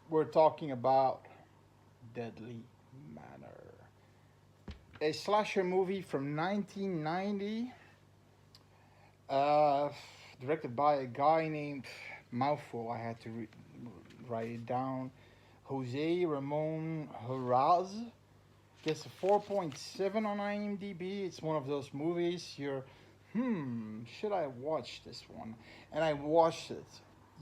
We're talking about Deadly Manor, a slasher movie from 1990, uh, directed by a guy named mouthful. I had to write it down. Jose Ramon Herraz. Gets a 4.7 on IMDb. It's one of those movies should I watch this one? And I watched it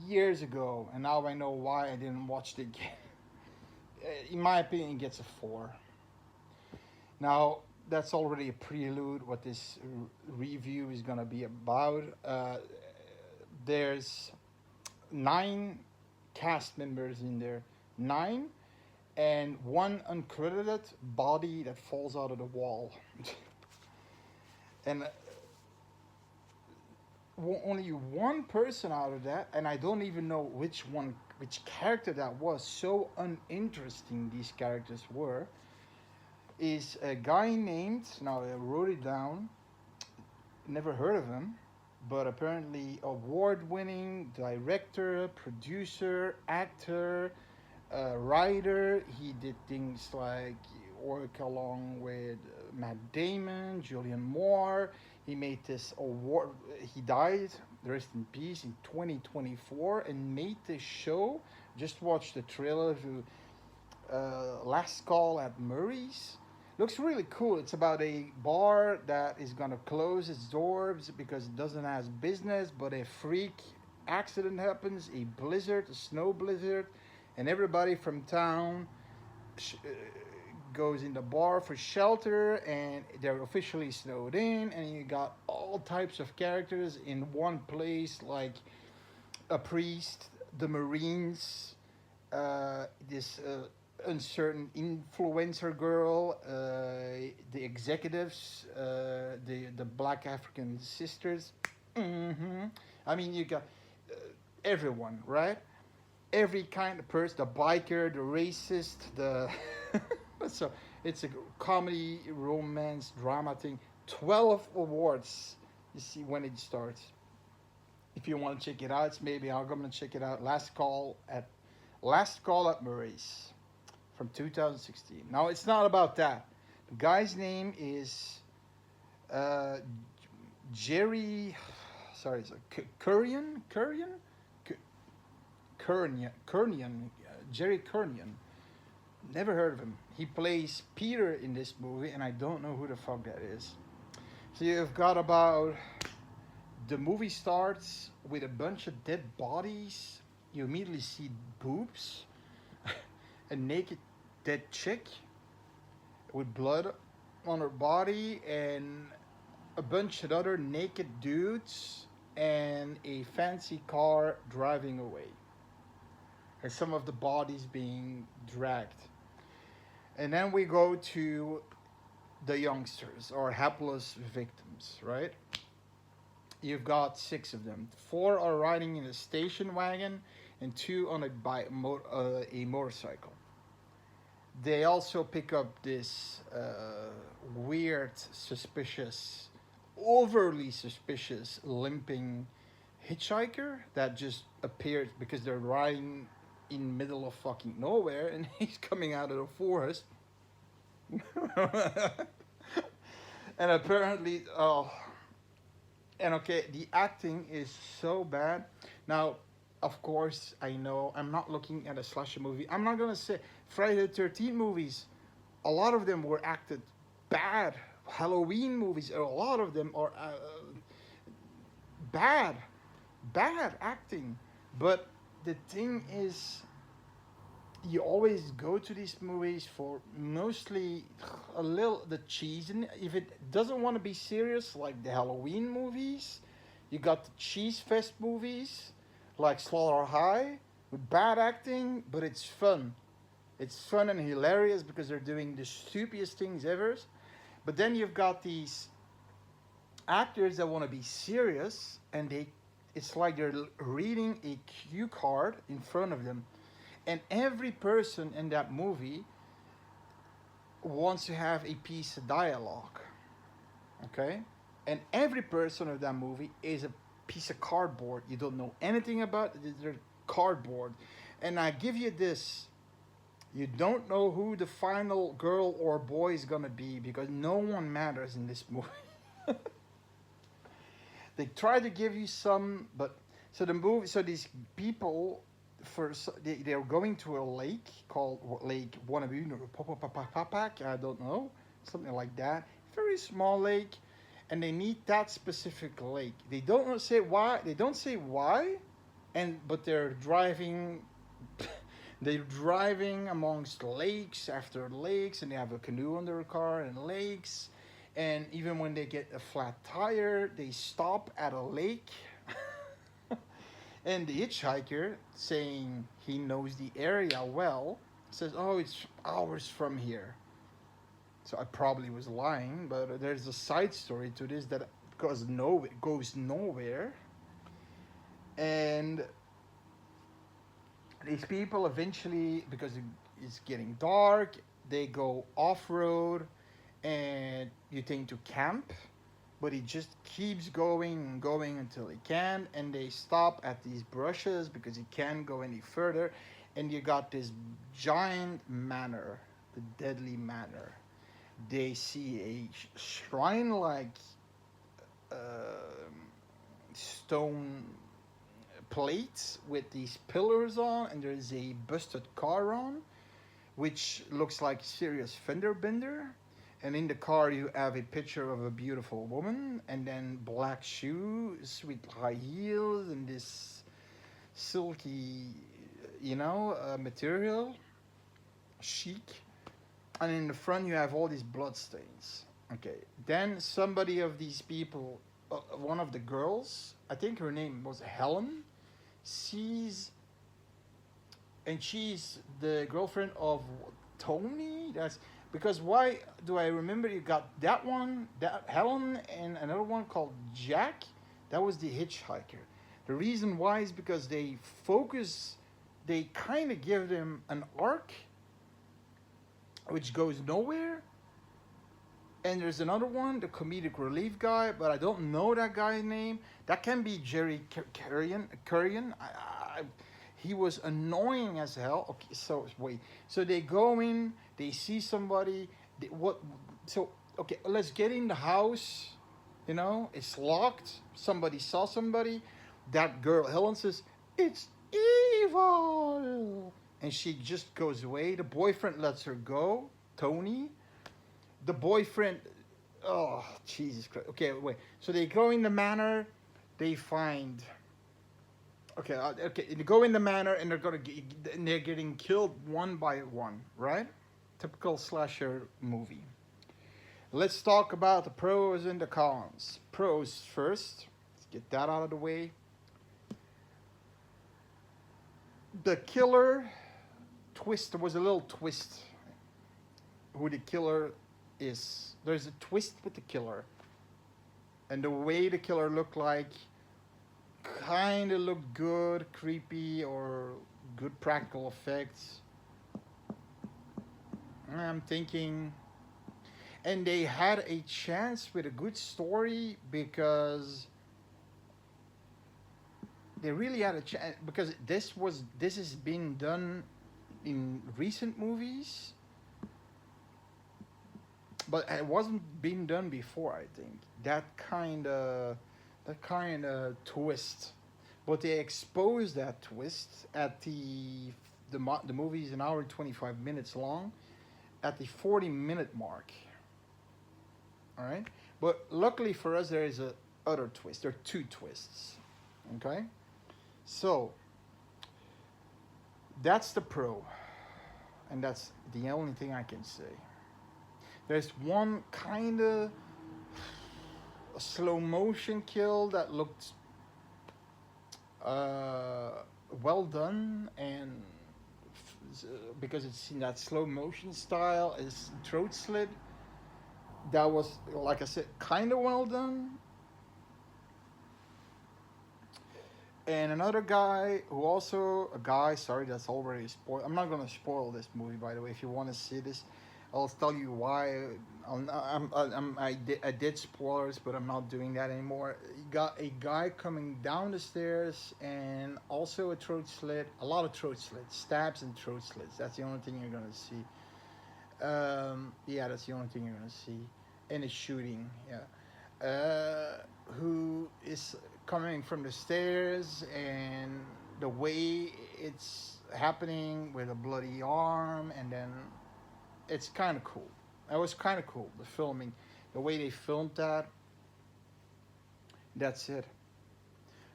years ago, and now I know why I didn't watch it again. In my opinion, it gets a 4. Now, that's already a prelude what this review is going to be about. There's 9 cast members in there. 9 and one uncredited body that falls out of the wall. And only one person out of that, and I don't even know which character that was. So uninteresting these characters were. Is a guy named, now I wrote it down, never heard of him, but apparently award-winning director, producer, actor, writer. He did things like work along with Matt Damon, Julian Moore. He made this award. He died, rest in peace, in 2024, and made this show. Just watched the trailer to Last Call at Murray's. Looks really cool. It's about a bar that is gonna close its doors because it doesn't have business, but a freak accident happens, a blizzard, a snow blizzard, and everybody from town goes in the bar for shelter, and they're officially snowed in, and you got all types of characters in one place, like a priest, the Marines, this uncertain influencer girl, the executives, the Black African sisters. I mean, you got everyone, right? Every kind of person, the biker, the racist, the so it's a comedy, romance, drama thing. 12 awards. You see when it starts. If you want to check it out, it's maybe I'm gonna check it out. Last Call at Murray's from 2016. Now it's not about that. The guy's name is uh, Jerry. Sorry, Kurnian, Jerry Kurnian. Never heard of him. He plays Peter in this movie, and I don't know who the fuck that is. So you've got about the movie starts with a bunch of dead bodies. You immediately see boobs, a naked dead chick with blood on her body, and a bunch of other naked dudes, and a fancy car driving away. And some of the bodies being dragged. And then we go to the youngsters or hapless victims, right? You've got 6 of them. 4 are riding in a station wagon, and 2 on a motorcycle. They also pick up this weird, suspicious, overly suspicious, limping hitchhiker that just appeared because they're riding in middle of fucking nowhere, and he's coming out of the forest. And apparently, and okay, the acting is so bad. Now, of course, I know I'm not looking at a slasher movie. I'm not gonna say Friday the 13th movies. A lot of them were acted bad. Halloween movies, a lot of them are bad, bad acting. But the thing is, you always go to these movies for mostly a little the cheese, and if it doesn't want to be serious, like the Halloween movies, you got the cheese fest movies like Slaughter High with bad acting, but it's fun. It's fun and hilarious because they're doing the stupidest things ever. But then you've got these actors that want to be serious, and it's like they're reading a cue card in front of them, and every person in that movie wants to have a piece of dialogue, okay? And every person of that movie is a piece of cardboard. You don't know anything about it. They're cardboard. And I give you this: you don't know who the final girl or boy is gonna be because no one matters in this movie. They try to give you some, but so the movie, so these people, they're going to a lake called Lake Wannabe or Popopapapak, I don't know, something like that. Very small lake, and they need that specific lake. They don't say why. They don't say why, and but they're driving. They're driving amongst lakes after lakes, and they have a canoe on their car and lakes. And even when they get a flat tire, they stop at a lake. And the hitchhiker, saying he knows the area well, says, "Oh, it's hours from here." So I probably was lying, but there's a side story to this that goes nowhere. And these people eventually, because it's getting dark, they go off road, and you think to camp, but he just keeps going and going until he can, and they stop at these brushes because he can't go any further, and you got this giant manor, the deadly manor. They see a shrine like uh, stone plates with these pillars on, and there's a busted car on, which looks like serious fender bender. And in the car, you have a picture of a beautiful woman, and then black shoes with high heels and this silky, material, chic. And in the front, you have all these blood stains. Okay, then somebody of these people, one of the girls, I think her name was Helen, sees, and she's the girlfriend of Tony. That's because why do I remember you got that one, that Helen, and another one called Jack? That was the hitchhiker. The reason why is because they kind of give them an arc which goes nowhere. And there's another one, the comedic relief guy, but I don't know that guy's name. That can be Jerry Currian. He was annoying as hell. Okay, so wait. So they go in, they see somebody. Okay, let's get in the house. It's locked. Somebody saw somebody. That girl, Helen, says, "It's evil." And she just goes away. The boyfriend lets her go, Tony. The boyfriend, oh, Jesus Christ. Okay, wait. So they go in the manor, they find. Okay. They go in the manor, and they're getting killed one by one, right? Typical slasher movie. Let's talk about the pros and the cons. Pros first. Let's get that out of the way. The killer twist. There was a little twist. Who the killer is. There's a twist with the killer, and the way the killer looked like kind of looked good, creepy, or good practical effects. I'm thinking, and they had a chance with a good story because they really had a chance because this has been done in recent movies, but it wasn't being done before. I think that kind of twist, but they exposed that twist at the movie is an hour and 25 minutes long, at the 40-minute mark. All right, but luckily for us, there is a other twist. There are two twists. Okay, so that's the pro, and that's the only thing I can say. There's one kind of a slow motion kill that looked well done, and because it's in that slow motion style, is throat slit. That was, like I said, kind of well done. And another guy sorry, that's already spoiled. I'm not gonna spoil this movie, by the way. If you want to see this, I'll tell you why. I did spoilers, but I'm not doing that anymore. You got a guy coming down the stairs and also a throat slit, a lot of throat slits, stabs and throat slits. That's the only thing you're gonna see. Yeah, that's the only thing you're gonna see. And a shooting, yeah. Who is coming from the stairs, and the way it's happening with a bloody arm, and then it's kind of cool. That was kind of cool. The filming, the way they filmed that. That's it.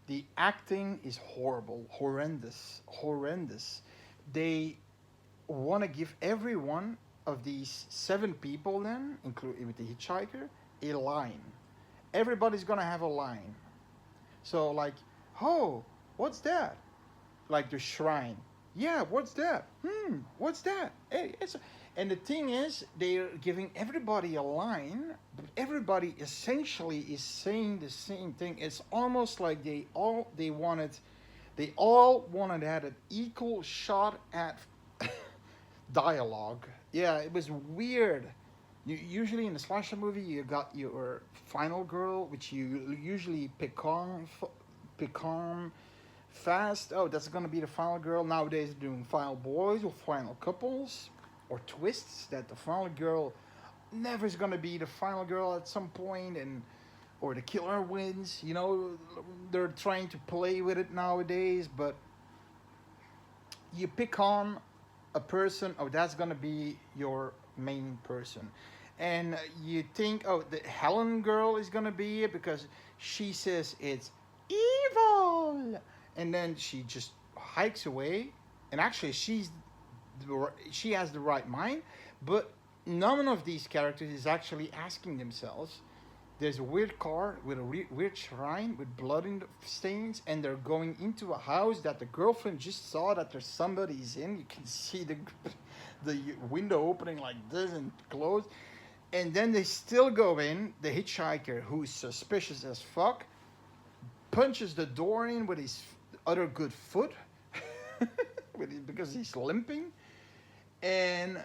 The acting is horrible, horrendous, horrendous. They want to give every one of these 7 people, then, including with the hitchhiker, a line. Everybody's gonna have a line. So like, oh, what's that? Like the shrine. Yeah, what's that? What's that? Hey, it's. And the thing is, they're giving everybody a line, but everybody essentially is saying the same thing. It's almost like they all wanted to have an equal shot at dialogue. Yeah, it was weird. Usually in a slasher movie, you got your final girl, which you usually pick on fast. Oh, that's gonna be the final girl. Nowadays, they're doing final boys or final couples, or twists that the final girl never is gonna be the final girl at some point, and or the killer wins. You know, they're trying to play with it nowadays, but you pick on a person. Oh, that's gonna be your main person, and you think, oh, the Helen girl is gonna be it because she says it's evil, and then she just hikes away, and actually she has the right mind, but none of these characters is actually asking themselves. There's a weird car with a weird shrine with blood in the stains, and they're going into a house that the girlfriend just saw that there's somebody's in. You can see the window opening like this and close, and then they still go in. The hitchhiker, who's suspicious as fuck, punches the door in with his other good foot, because he's limping, and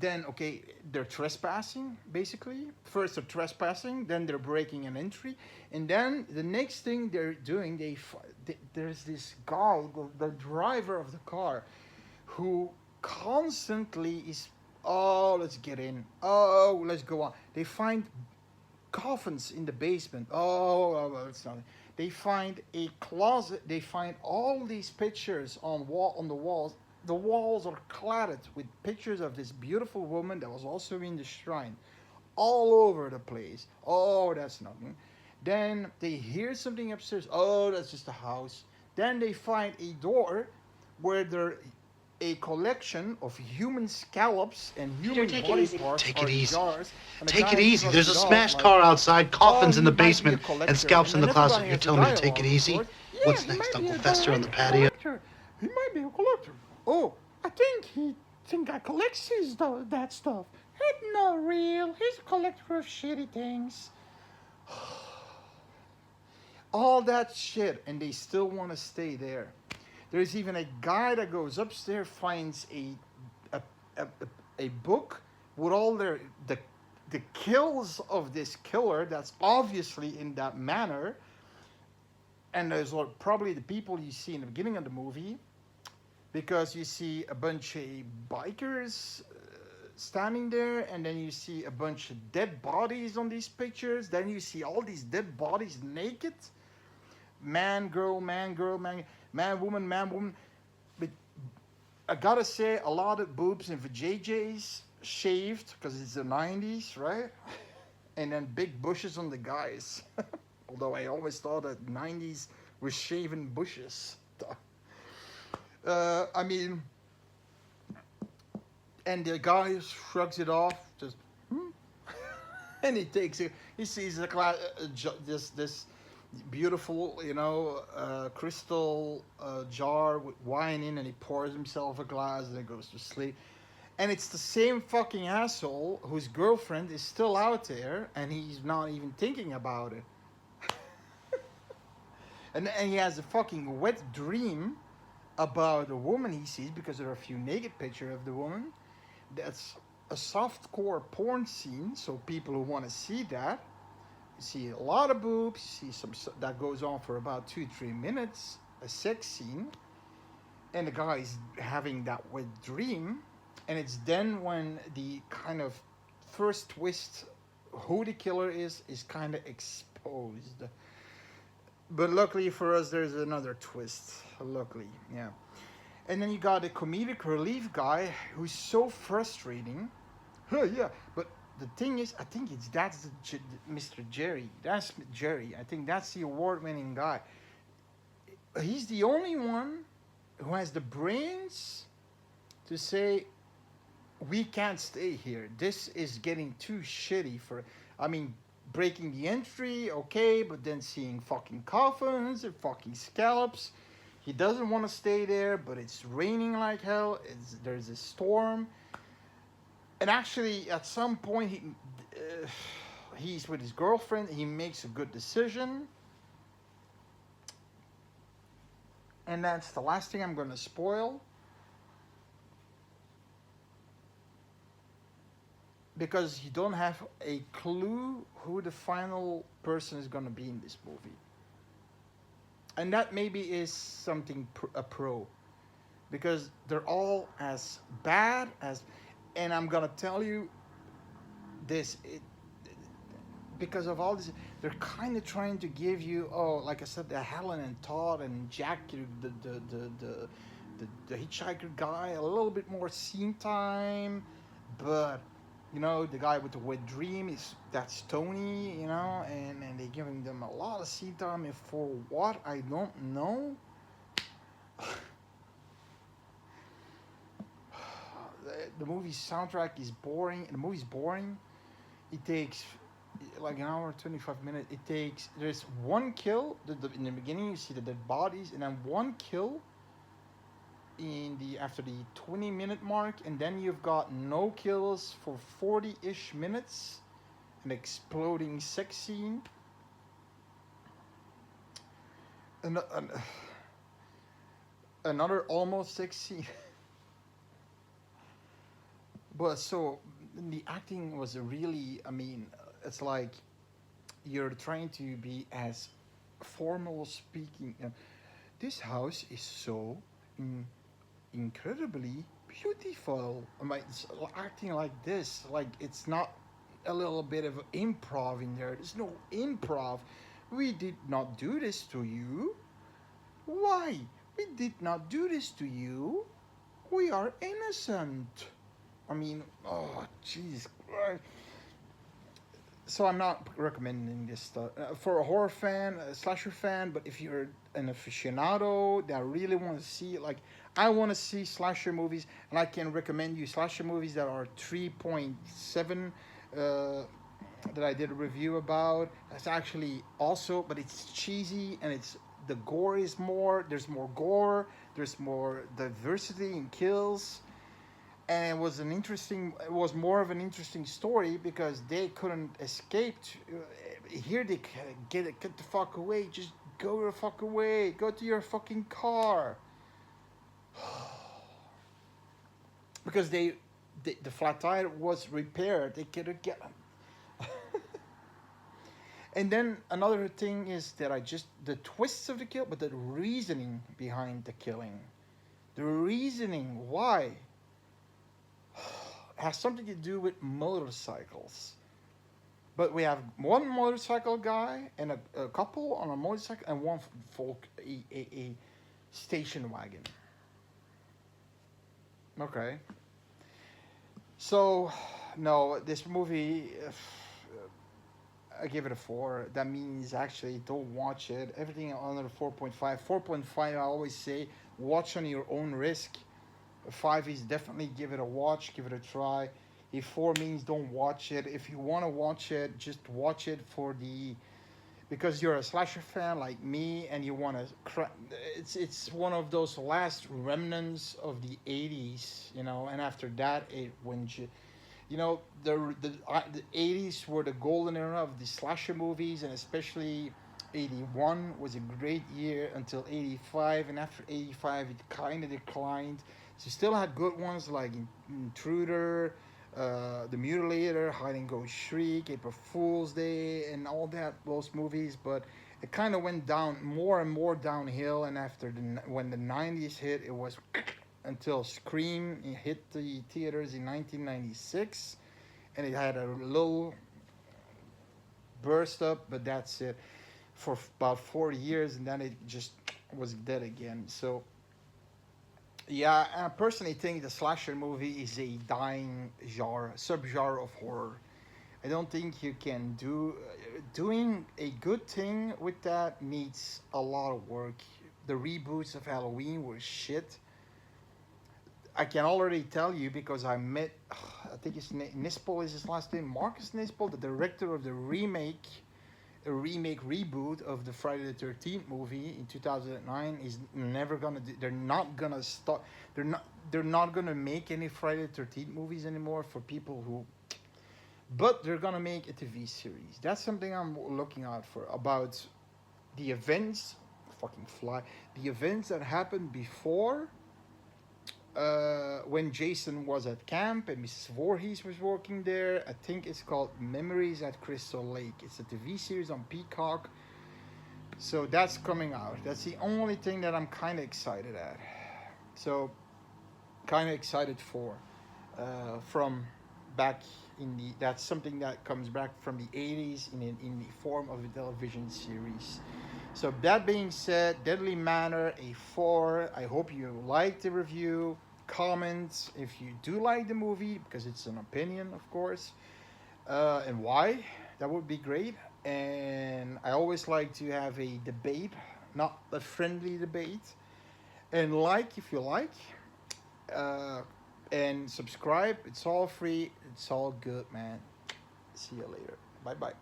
then, okay, they're trespassing, basically. First they're trespassing, then they're breaking an entry, and then the next thing they're doing, there's this guy, the driver of the car, who constantly is, oh, let's get in, oh, let's go on. They find coffins in the basement. Oh, well, it's not. They find a closet. They find all these pictures on the walls. The walls are cladded with pictures of this beautiful woman that was also in the shrine, all over the place. Oh, that's nothing. Then they hear something upstairs. Oh, that's just a house. Then they find a door where there a collection of human scallops and human body parts. Take it easy. Jars, Take it easy. There's a smashed car outside, coffins in the basement, and scalps in the closet. You're telling me to take it easy? Yeah, What's next, Uncle Fester on the patio? He might be a collector. Oh, I think I collects that stuff. It's not real. He's a collector of shitty things. All that shit, and they still want to stay there. There's even a guy that goes upstairs, finds a book with all the kills of this killer that's obviously in that manor. And those are probably the people you see in the beginning of the movie, because you see a bunch of bikers standing there, and then you see a bunch of dead bodies on these pictures. Then you see all these dead bodies naked. Man, girl, man, girl, man, woman, man, woman. But I gotta say, a lot of boobs and vajayjays shaved, because it's the 90s, right? And then big bushes on the guys. Although I always thought that 90s was shaven bushes. I mean, and the guy shrugs it off, just, and he takes it. He sees this beautiful, crystal jar with wine in, and he pours himself a glass, and then goes to sleep. And it's the same fucking asshole whose girlfriend is still out there, and he's not even thinking about it. and he has a fucking wet dream about a woman he sees, because there are a few naked pictures of the woman. That's a softcore porn scene, so people who want to see that, you see a lot of boobs, you see some that goes on for about 2-3 minutes, a sex scene, and the guy is having that wet dream, and it's then when the kind of first twist, who the killer is kind of exposed. But luckily for us, there's another twist. Luckily, yeah. And then you got a comedic relief guy who's so frustrating. Yeah, but the thing is, I think that's Mr. Jerry. That's Jerry. I think that's the award-winning guy. He's the only one who has the brains to say, we can't stay here. This is getting too shitty for. I mean, breaking the entry, okay, but then seeing fucking coffins and fucking scallops. He doesn't want to stay there, but it's raining like hell. There's a storm, and actually, at some point, he's with his girlfriend. He makes a good decision, and that's the last thing I'm going to spoil. Because you don't have a clue who the final person is going to be in this movie. And that maybe is something a pro. Because they're all as bad as... And I'm going to tell you this. Because of all this, they're kind of trying to give you, like I said, the Helen and Todd and Jack, the hitchhiker guy, a little bit more scene time. But... You know, the guy with the wet dream, that's Tony, you know, and they're giving them a lot of scene time, and for what, I don't know. The movie's soundtrack is boring. The movie's boring. It takes like an hour, 25 minutes. There's one kill. In the beginning, you see the dead bodies, and then one kill after the 20-minute mark, and then you've got no kills for 40-ish minutes, an exploding sex scene, another almost sex scene. But so the acting was really, I mean, it's like you're trying to be as formal speaking. This house is so incredibly beautiful. I mean, it's acting like this, like it's not a little bit of improv in there. There's no improv. We did not do this to you. Why? We did not do this to you. We are innocent. I mean, oh, jeez. So I'm not recommending this stuff for a horror fan, a slasher fan. But if you're an aficionado that really want to see, like, I want to see slasher movies, and I can recommend you slasher movies that are 3.7 that I did a review about. That's actually also, but it's cheesy, and the gore is more. There's more gore. There's more diversity in kills. And it was more of an interesting story because they couldn't escape. Here they get the fuck away. Just go the fuck away. Go to your fucking car. Because the flat tire was repaired. They couldn't get them. And then another thing is that the twists of the kill, but the reasoning behind the killing. The reasoning why has something to do with motorcycles. But we have one motorcycle guy and a couple on a motorcycle, and one a station wagon. Okay. So, no, this movie, I give it a 4. That means actually don't watch it. Everything under 4.5. 4.5, I always say, watch on your own risk. 5 is definitely give it a watch, give it a try. If 4 means don't watch it. If you want to watch it, just watch it because you're a slasher fan like me, and you want to. It's one of those last remnants of the 80s, you know. And after that, it went. You know, the 80s were the golden era of the slasher movies, and especially '81 was a great year until '85, and after '85 it kind of declined. So you still had good ones like Intruder, The Mutilator, Hide and Go Shriek, April Fool's Day, and all that those movies, but it kind of went down more and more downhill. And after when the '90s hit, it was until Scream hit the theaters in 1996, and it had a little burst up, but that's it for about 40 years, and then it just was dead again. So yeah, I personally think the slasher movie is a dying genre, subgenre of horror. I don't think you can doing a good thing with that needs a lot of work. The reboots of Halloween were shit. I can already tell you because I met, I think it's Nispel is his last name, Marcus Nispel, the director of the remake reboot of the Friday the 13th movie in 2009. Is never gonna do, they're not gonna stop, they're not gonna make any Friday the 13th movies anymore for people who, but they're gonna make a TV series. That's something I'm looking out for, about the events, fucking fly, the events that happened before, when Jason was at camp and Mrs. Voorhees was working there. I think it's called Memories at Crystal Lake. It's a TV series on Peacock. So that's coming out. That's the only thing that I'm kind of excited at. So, kind of excited for. From back in the, that's something that comes back from the 80s in the form of a television series. So that being said, Deadly Manor, a 4. I hope you liked the review. Comment if you do like the movie, because it's an opinion, of course, and why. That would be great. And I always like to have a debate, not a friendly debate. And like if you like, and subscribe. It's all free. It's all good, man. See you later. Bye bye.